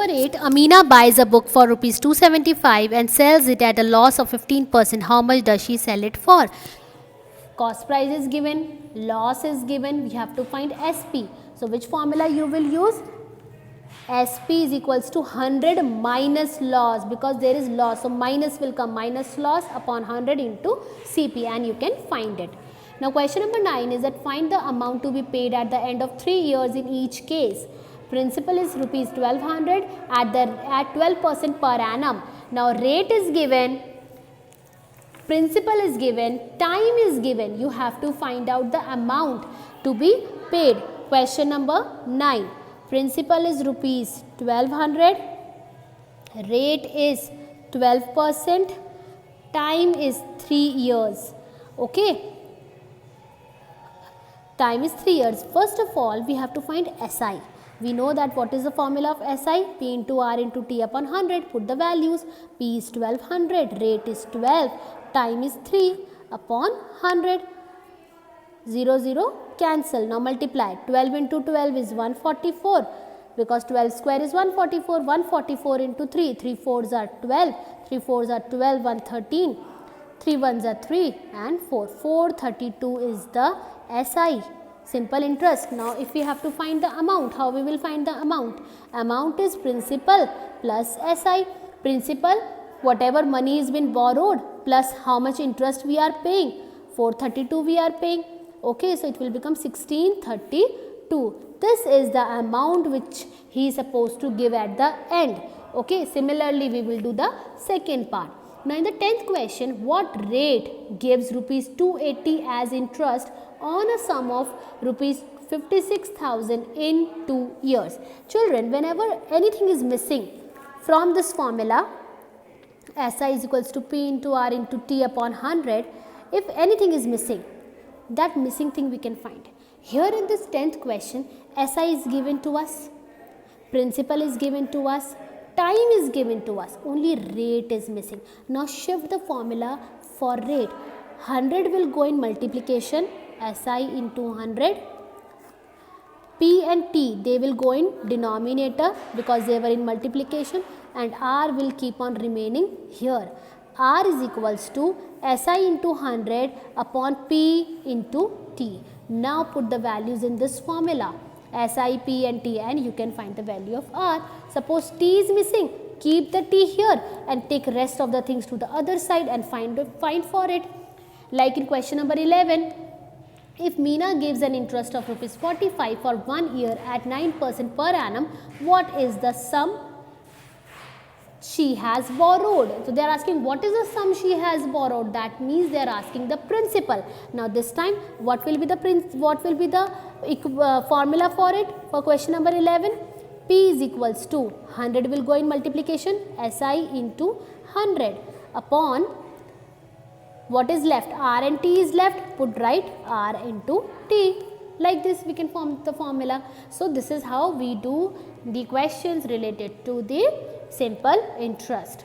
number 8. Amina buys a book for rupees 275 and sells it at a loss of 15%. How much does she sell it for? Cost price is given, loss is given, we have to find SP. So which formula you will use? SP is equals to 100 minus loss, because there is loss, so minus will come, minus loss upon 100 into CP, and you can find it. Now question number 9 is that find the amount to be paid at the end of 3 years in each case. Principal is rupees 1200 at 12% per annum. Now rate is given, principal is given, time is given. You have to find out the amount to be paid. Question number 9. Principal is rupees 1200, rate is 12%, time is 3 years. Okay, time is 3 years. First of all, we have to find SI. We know that what is the formula of SI? P into R into T upon 100. Put the values. P is 1200, rate is 12, time is 3 upon 100. 0, 0 cancel. Now multiply. 12 into 12 is 144, because 12 square is 144. 144 into 3. 3 4s are 12. 3 4s are 12. 113. 3 1s are 3 and 4. 432 is the SI. Simple interest. Now if we have to find the amount, how we will find the amount? Amount is principal plus SI. Principal, whatever money is been borrowed, plus how much interest we are paying. 432 we are paying. Okay, so it will become 1632. This is the amount which he is supposed to give at the end. Okay, similarly we will do the second part. Now in the 10th question, what rate gives rupees 280 as interest on a sum of rupees 56,000 in 2 years? Children, whenever anything is missing from this formula, SI is equals to P into R into T upon 100, if anything is missing, that missing thing we can find. Here in this 10th question, SI is given to us, principal is given to us, time is given to us, only rate is missing. Now shift the formula for rate. 100 will go in multiplication, SI into 100. P and T, they will go in denominator because they were in multiplication, and R will keep on remaining here. R is equals to SI into 100 upon P into T. Now put the values in this formula, SI, P and T, and you can find the value of R. Suppose T is missing, keep the T here and take rest of the things to the other side and find for it. Like in question number 11, if Meena gives an interest of rupees 45 for 1 year at 9% per annum, what is the sum she has borrowed? So they are asking what is the sum she has borrowed. That means they are asking the principal. Now this time what will be the formula for it? For question number 11, P is equals to 100 will go in multiplication, SI into 100 upon what is left, R and T is left, put right R into T. Like this we can form the formula. So this is how we do the questions related to the simple interest.